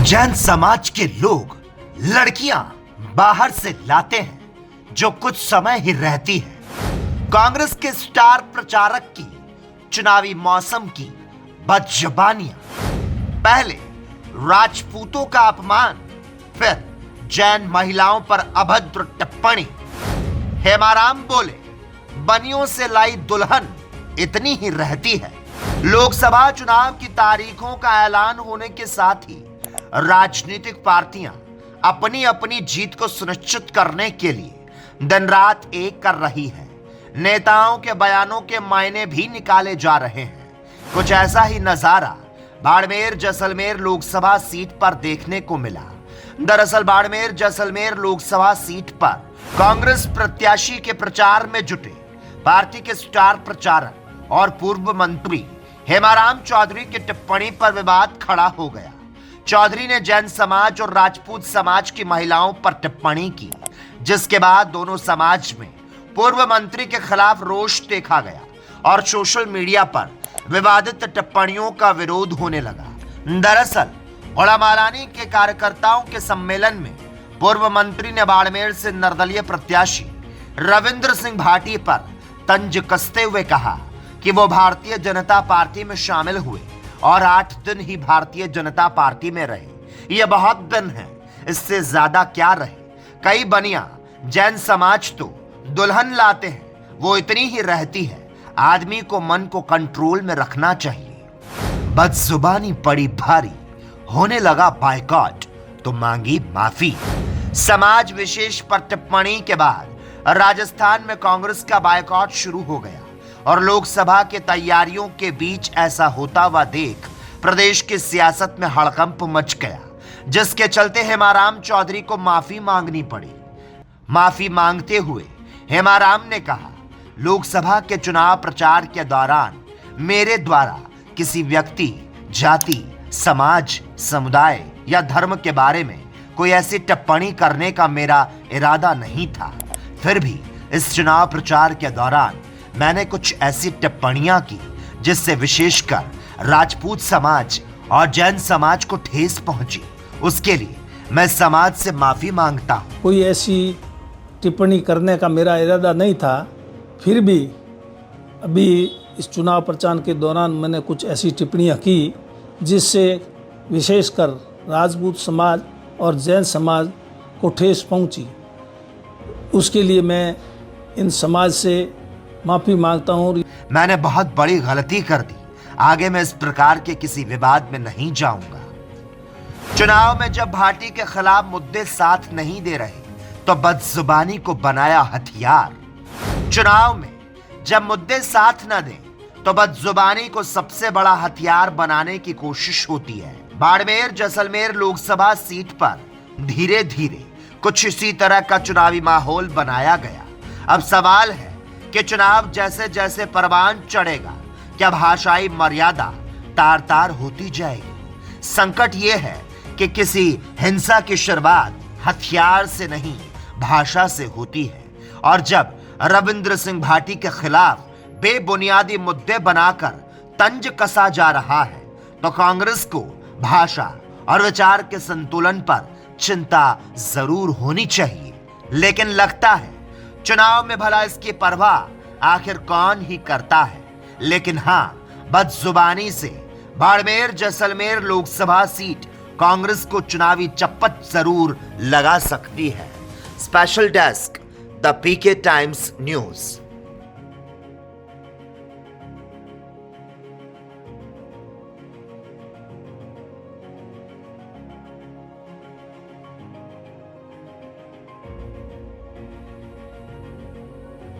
जैन समाज के लोग लड़कियां बाहर से लाते हैं जो कुछ समय ही रहती है। कांग्रेस के स्टार प्रचारक की चुनावी मौसम की बदजुबानियां, पहले राजपूतों का अपमान, फिर जैन महिलाओं पर अभद्र टिप्पणी। हेमाराम बोले, बनियों से लाई दुल्हन इतनी ही रहती है। लोकसभा चुनाव की तारीखों का ऐलान होने के साथ ही राजनीतिक पार्टियां अपनी अपनी जीत को सुनिश्चित करने के लिए दिन रात एक कर रही है। नेताओं के बयानों के मायने भी निकाले जा रहे हैं। कुछ ऐसा ही नजारा बाड़मेर जैसलमेर लोकसभा सीट पर देखने को मिला। दरअसल बाड़मेर जैसलमेर लोकसभा सीट पर कांग्रेस प्रत्याशी के प्रचार में जुटे पार्टी के स्टार प्रचारक और पूर्व मंत्री हेमाराम चौधरी की टिप्पणी पर विवाद खड़ा हो गया। चौधरी ने जैन समाज और राजपूत समाज की महिलाओं पर टिप्पणी की, जिसके बाद दोनों समाज में पूर्व मंत्री के खिलाफ रोष देखा गया और सोशल मीडिया पर विवादित टिप्पणियों का विरोध होने लगा। दरअसल ओलामालानी के कार्यकर्ताओं के सम्मेलन में पूर्व मंत्री ने बाड़मेर से निर्दलीय प्रत्याशी रविंद्र सिंह भाटी पर तंज कसते हुए कहा कि वो भारतीय जनता पार्टी में शामिल हुए और 8 दिन ही भारतीय जनता पार्टी में रहे। ये बहुत दिन है, इससे ज्यादा क्या रहे। कई बनियां जैन समाज तो दुल्हन लाते हैं, वो इतनी ही रहती है। आदमी को मन को कंट्रोल में रखना चाहिए। बदजुबानी पड़ी भारी, होने लगा बायकॉट तो मांगी माफी। समाज विशेष पर टिप्पणी के बाद राजस्थान में कांग्रेस का बायकॉट शुरू हो गया और लोकसभा के तैयारियों के बीच ऐसा होता हुआ देख प्रदेश की सियासत में हड़कंप मच गया, जिसके चलते हेमाराम चौधरी को माफी मांगनी पड़ी। माफी मांगते हुए हेमाराम ने कहा, लोकसभा के चुनाव प्रचार के दौरान मेरे द्वारा किसी व्यक्ति, जाति, समाज, समुदाय या धर्म के बारे में कोई ऐसी टिप्पणी करने का मेरा इरादा नहीं था। फिर भी इस चुनाव प्रचार के दौरान मैंने कुछ ऐसी टिप्पणियां की जिससे विशेषकर राजपूत समाज और जैन समाज को ठेस पहुंची। उसके लिए मैं समाज से माफी मांगता हूं। कोई ऐसी टिप्पणी करने का मेरा इरादा नहीं था, फिर भी अभी इस चुनाव प्रचार के दौरान मैंने कुछ ऐसी टिप्पणियां की जिससे विशेषकर राजपूत समाज और जैन समाज को ठेस पहुंची। उसके लिए मैं इन समाज से माफी मांगता हूं। मैंने बहुत बड़ी गलती कर दी। आगे मैं इस प्रकार के किसी विवाद में नहीं जाऊंगा। चुनाव में जब भाटी के खिलाफ मुद्दे साथ नहीं दे रहे तो बदजुबानी को बनाया हथियार। चुनाव में जब मुद्दे साथ न दें तो बदजुबानी को सबसे बड़ा हथियार बनाने की कोशिश होती है। बाड़मेर जैसलमेर लोकसभा सीट पर धीरे धीरे कुछ इसी तरह का चुनावी माहौल बनाया गया। अब सवाल है कि चुनाव जैसे जैसे परवान चढ़ेगा, क्या भाषाई मर्यादा तार तार होती जाएगी। संकट यह है कि किसी हिंसा की शुरुआत हथियार से नहीं, भाषा से होती है। और जब रविंद्र सिंह भाटी के खिलाफ बेबुनियादी मुद्दे बनाकर तंज कसा जा रहा है तो कांग्रेस को भाषा और विचार के संतुलन पर चिंता जरूर होनी चाहिए। लेकिन लगता है चुनाव में भला इसकी परवाह आखिर कौन ही करता है। लेकिन हां, बदजुबानी से बाड़मेर जैसलमेर लोकसभा सीट कांग्रेस को चुनावी चप्पट जरूर लगा सकती है। Special desk, the PK Times news.